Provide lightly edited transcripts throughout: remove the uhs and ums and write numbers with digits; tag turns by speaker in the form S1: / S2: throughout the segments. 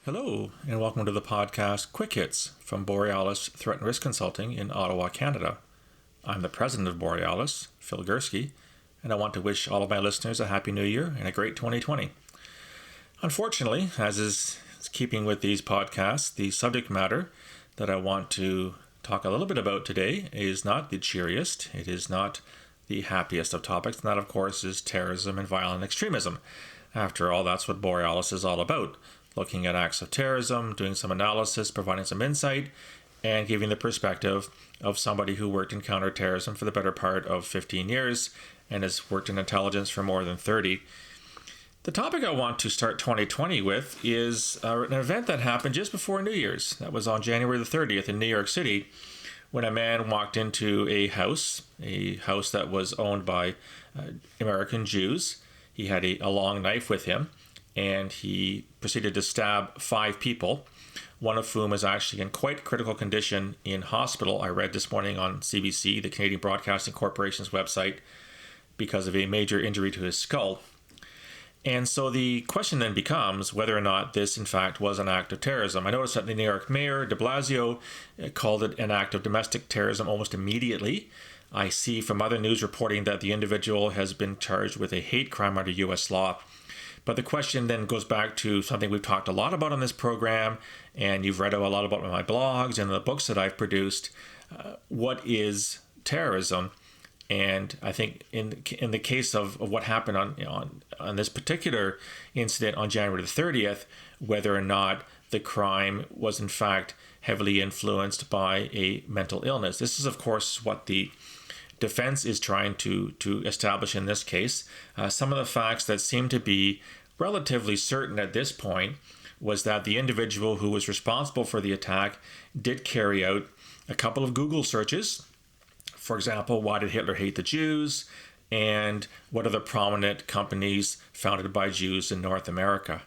S1: Hello, and welcome to the podcast Quick Hits from Borealis Threat and Risk Consulting in Ottawa, Canada. I'm the president of Borealis, Phil Gursky, and I want to wish all of my listeners a Happy New Year and a great 2020. Unfortunately, as is keeping with these podcasts, the subject matter that I want to talk a little bit about today is not the cheeriest, it is not the happiest of topics, and that, of course, is terrorism and violent extremism. After all, that's what Borealis is all about. Looking at acts of terrorism, doing some analysis, providing some insight, and giving the perspective of somebody who worked in counterterrorism for the better part of 15 years and has worked in intelligence for more than 30. The topic I want to start 2020 with is an event that happened just before New Year's. That was on January the 30th in New York City, when a man walked into a house that was owned by American Jews. He had a long knife with him, and he proceeded to stab 5 people, one of whom is actually in quite critical condition in hospital. I read this morning on CBC, the Canadian Broadcasting Corporation's website, because of a major injury to his skull. And so the question then becomes whether or not this, in fact, was an act of terrorism. I noticed that the New York Mayor, de Blasio, called it an act of domestic terrorism almost immediately. I see from other news reporting that the individual has been charged with a hate crime under U.S. law. But the question then goes back to something we've talked a lot about on this program, and you've read a lot about in my blogs and the books that I've produced. What is terrorism? And I think in the case of what happened on this particular incident on January the 30th, whether or not the crime was in fact heavily influenced by a mental illness. This is, of course, what the defense is trying to establish in this case. Some of the facts that seem to be relatively certain at this point was that the individual who was responsible for the attack did carry out a couple of Google searches. For example, why did Hitler hate the Jews? And what are the prominent companies founded by Jews in North America?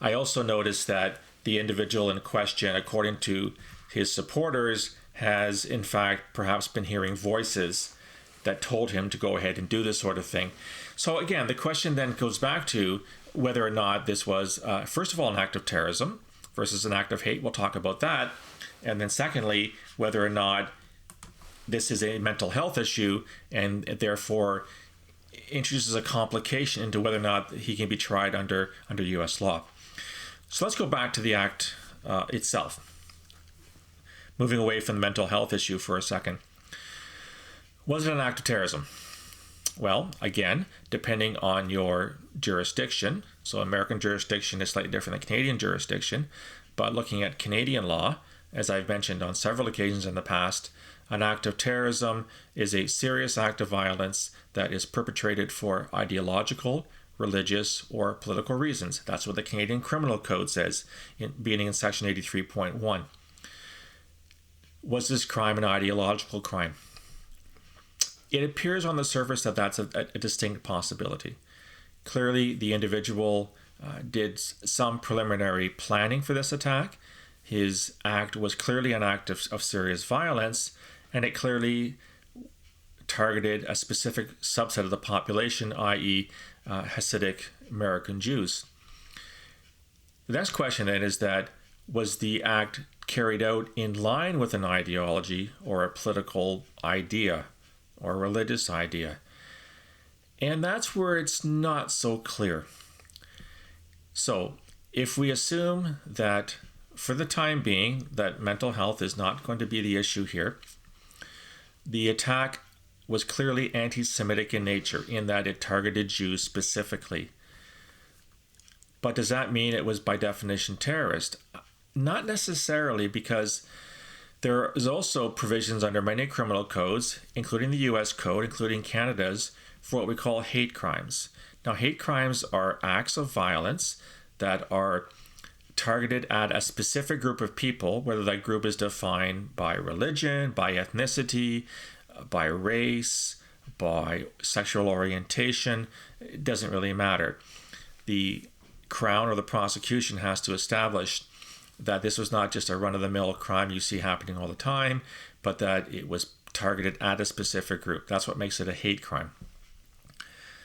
S1: I also noticed that the individual in question, according to his supporters, has in fact perhaps been hearing voices that told him to go ahead and do this sort of thing. So again, the question then goes back to whether or not this was, first of all, an act of terrorism versus an act of hate. We'll talk about that. And then secondly, whether or not this is a mental health issue and therefore introduces a complication into whether or not he can be tried under U.S. law. So let's go back to the act itself. Moving away from the mental health issue for a second. Was it an act of terrorism? Well, again, depending on your jurisdiction, so American jurisdiction is slightly different than Canadian jurisdiction, but looking at Canadian law, as I've mentioned on several occasions in the past, an act of terrorism is a serious act of violence that is perpetrated for ideological, religious, or political reasons. That's what the Canadian Criminal Code says, beginning in Section 83.1. Was this crime an ideological crime? It appears on the surface that that's a distinct possibility. Clearly, the individual did some preliminary planning for this attack. His act was clearly an act of serious violence, and it clearly targeted a specific subset of the population, i.e. Hasidic American Jews. The next question then is that, was the act carried out in line with an ideology or a political idea or a religious idea? And that's where it's not so clear. So if we assume that for the time being that mental health is not going to be the issue here, the attack was clearly anti-Semitic in nature in that it targeted Jews specifically. But does that mean it was by definition terrorist? Not necessarily, because there is also provisions under many criminal codes, including the US Code, including Canada's, for what we call hate crimes. Now, hate crimes are acts of violence that are targeted at a specific group of people, whether that group is defined by religion, by ethnicity, by race, by sexual orientation. It doesn't really matter. The Crown or the prosecution has to establish that this was not just a run-of-the-mill crime you see happening all the time, but that it was targeted at a specific group. That's what makes it a hate crime.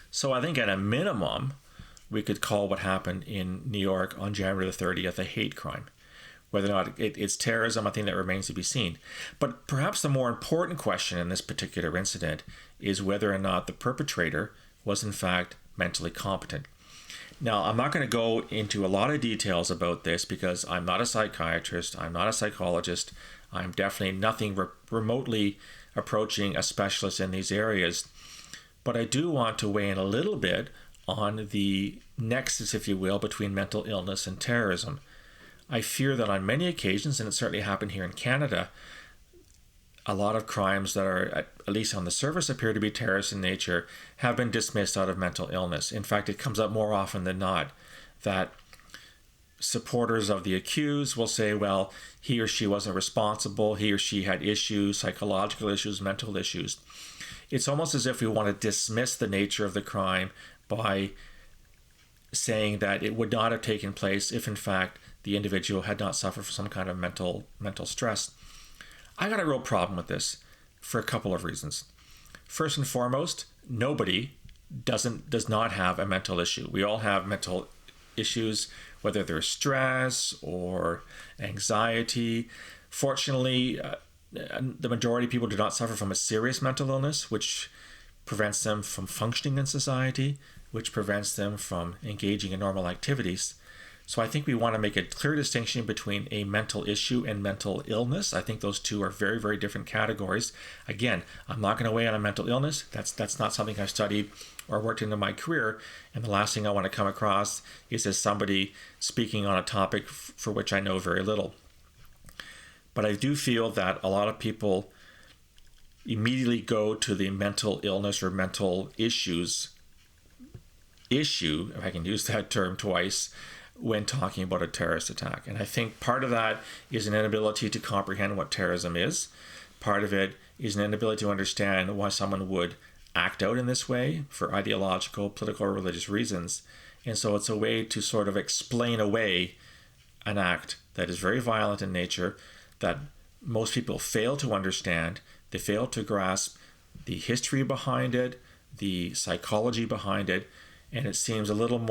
S1: So I think at a minimum, we could call what happened in New York on January the 30th a hate crime. Whether or not it's terrorism, I think that remains to be seen. But perhaps the more important question in this particular incident is whether or not the perpetrator was in fact mentally competent. Now, I'm not going to go into a lot of details about this because I'm not a psychiatrist, I'm not a psychologist, I'm definitely nothing remotely approaching a specialist in these areas. But I do want to weigh in a little bit on the nexus, if you will, between mental illness and terrorism. I fear that on many occasions, and it certainly happened here in Canada, a lot of crimes that are, at least on the surface, appear to be terrorist in nature have been dismissed out of mental illness. In fact, it comes up more often than not that supporters of the accused will say, well, he or she wasn't responsible, he or she had issues, psychological issues, mental issues. It's almost as if we want to dismiss the nature of the crime by saying that it would not have taken place if, in fact, the individual had not suffered from some kind of mental stress. I got a real problem with this for a couple of reasons. First and foremost, nobody does not have a mental issue. We all have mental issues, whether they're stress or anxiety. Fortunately, the majority of people do not suffer from a serious mental illness, which prevents them from functioning in society, which prevents them from engaging in normal activities. So I think we want to make a clear distinction between a mental issue and mental illness. I think those two are very, very different categories. Again, I'm not going to weigh on a mental illness. That's not something I've studied or worked into my career. And the last thing I want to come across is as somebody speaking on a topic for which I know very little. But I do feel that a lot of people immediately go to the mental illness or mental issue, if I can use that term twice, when talking about a terrorist attack. And I think part of that is an inability to comprehend what terrorism is. Part of it is an inability to understand why someone would act out in this way for ideological, political, or religious reasons. And so it's a way to sort of explain away an act that is very violent in nature, that most people fail to understand. They fail to grasp the history behind it, the psychology behind it, and it seems a little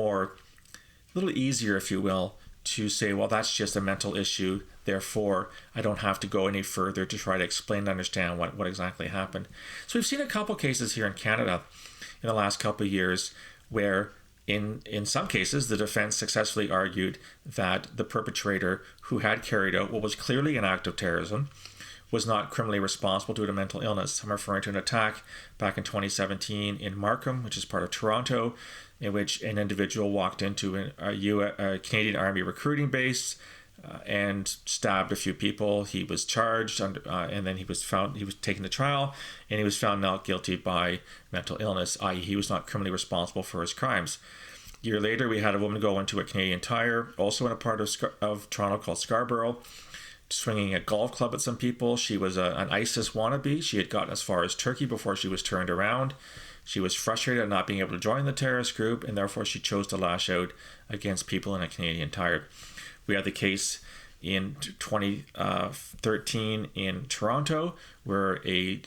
S1: easier, if you will, to say, well, that's just a mental issue, therefore I don't have to go any further to try to explain and understand what exactly happened. So we've seen a couple cases here in Canada in the last couple of years where in some cases the defense successfully argued that the perpetrator who had carried out what was clearly an act of terrorism was not criminally responsible due to mental illness. I'm referring to an attack back in 2017 in Markham, which is part of Toronto, in which an individual walked into a Canadian Army recruiting base and stabbed a few people. He was charged, and then he was taken to trial, and he was found not guilty by mental illness, i.e. he was not criminally responsible for his crimes. A year later, we had a woman go into a Canadian Tire, also in a part of Toronto called Scarborough, swinging a golf club at some people. She was an ISIS wannabe. She had gotten as far as Turkey before she was turned around. She was frustrated at not being able to join the terrorist group, and therefore she chose to lash out against people in a Canadian Tire. We had the case in 2013 in Toronto, where a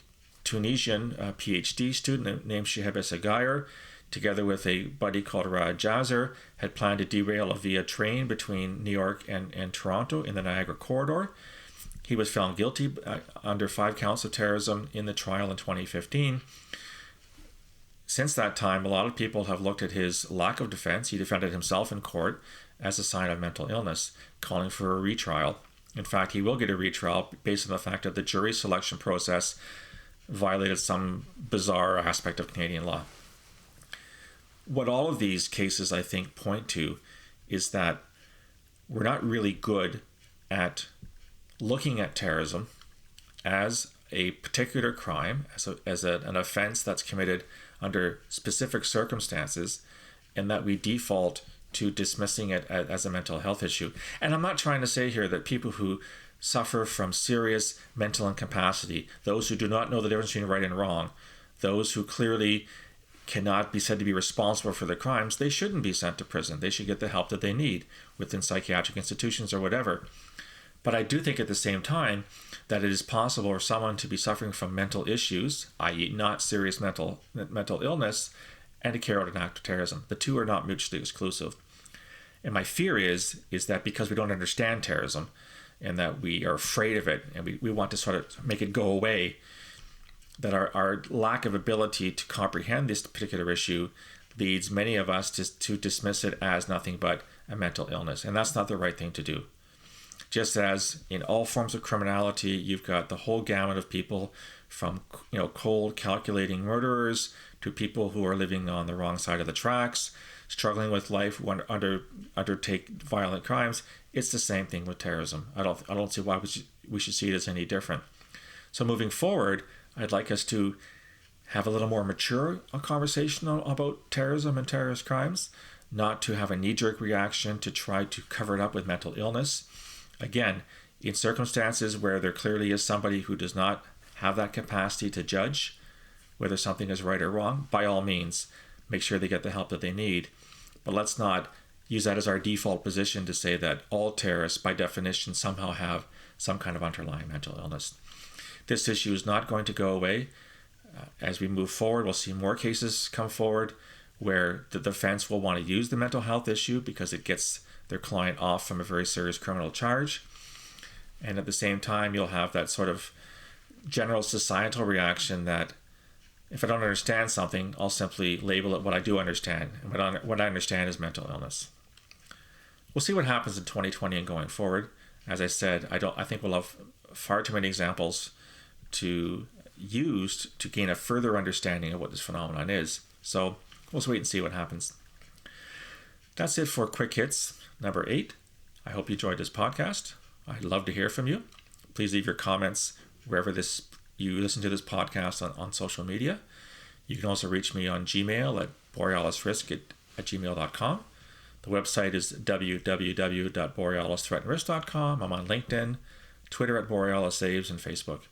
S1: Tunisian PhD student named Shihab Essagayer, together with a buddy called Raad Jazzer, had planned to derail a Via train between New York and Toronto in the Niagara Corridor. He was found guilty under 5 counts of terrorism in the trial in 2015. Since that time, a lot of people have looked at his lack of defense. He defended himself in court as a sign of mental illness, calling for a retrial. In fact, he will get a retrial based on the fact that the jury selection process violated some bizarre aspect of Canadian law. What all of these cases, I think, point to is that we're not really good at looking at terrorism as a particular crime, as an offense that's committed under specific circumstances, and that we default to dismissing it as a mental health issue. And I'm not trying to say here that people who suffer from serious mental incapacity, those who do not know the difference between right and wrong, those who clearly cannot be said to be responsible for their crimes, they shouldn't be sent to prison. They should get the help that they need within psychiatric institutions or whatever. But I do think at the same time that it is possible for someone to be suffering from mental issues, i.e. not serious mental illness, and to carry out an act of terrorism. The two are not mutually exclusive. And my fear is that because we don't understand terrorism and that we are afraid of it and we want to sort of make it go away, that our lack of ability to comprehend this particular issue leads many of us to dismiss it as nothing but a mental illness. And that's not the right thing to do. Just as in all forms of criminality, you've got the whole gamut of people from cold, calculating murderers to people who are living on the wrong side of the tracks, struggling with life, who undertake violent crimes. It's the same thing with terrorism. I don't see why we should see it as any different. So moving forward, I'd like us to have a little more mature conversation about terrorism and terrorist crimes, not to have a knee-jerk reaction to try to cover it up with mental illness. Again, in circumstances where there clearly is somebody who does not have that capacity to judge whether something is right or wrong, by all means, make sure they get the help that they need. But let's not use that as our default position to say that all terrorists, by definition, somehow have some kind of underlying mental illness. This issue is not going to go away. As we move forward, we'll see more cases come forward where the defense will want to use the mental health issue because it gets their client off from a very serious criminal charge. And at the same time, you'll have that sort of general societal reaction that if I don't understand something, I'll simply label it what I do understand. And what I understand is mental illness. We'll see what happens in 2020 and going forward. As I said, I think we'll have far too many examples to use to gain a further understanding of what this phenomenon is. So we'll just wait and see what happens. That's it for Quick Hits number 8. I hope you enjoyed this podcast. I'd love to hear from you. Please leave your comments wherever you listen to this podcast on social media. You can also reach me on Gmail at borealisrisk@gmail.com. The website is www.borealisthreatandrisk.com. I'm on LinkedIn, Twitter at BorealisSaves, and Facebook.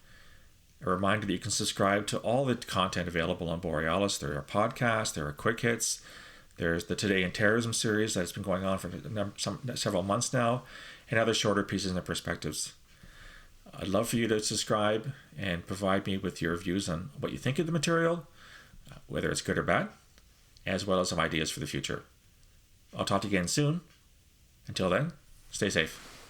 S1: A reminder that you can subscribe to all the content available on Borealis. There are podcasts, there are quick hits, there's the Today in Terrorism series that's been going on for several months now, and other shorter pieces and perspectives. I'd love for you to subscribe and provide me with your views on what you think of the material, whether it's good or bad, as well as some ideas for the future. I'll talk to you again soon. Until then, stay safe.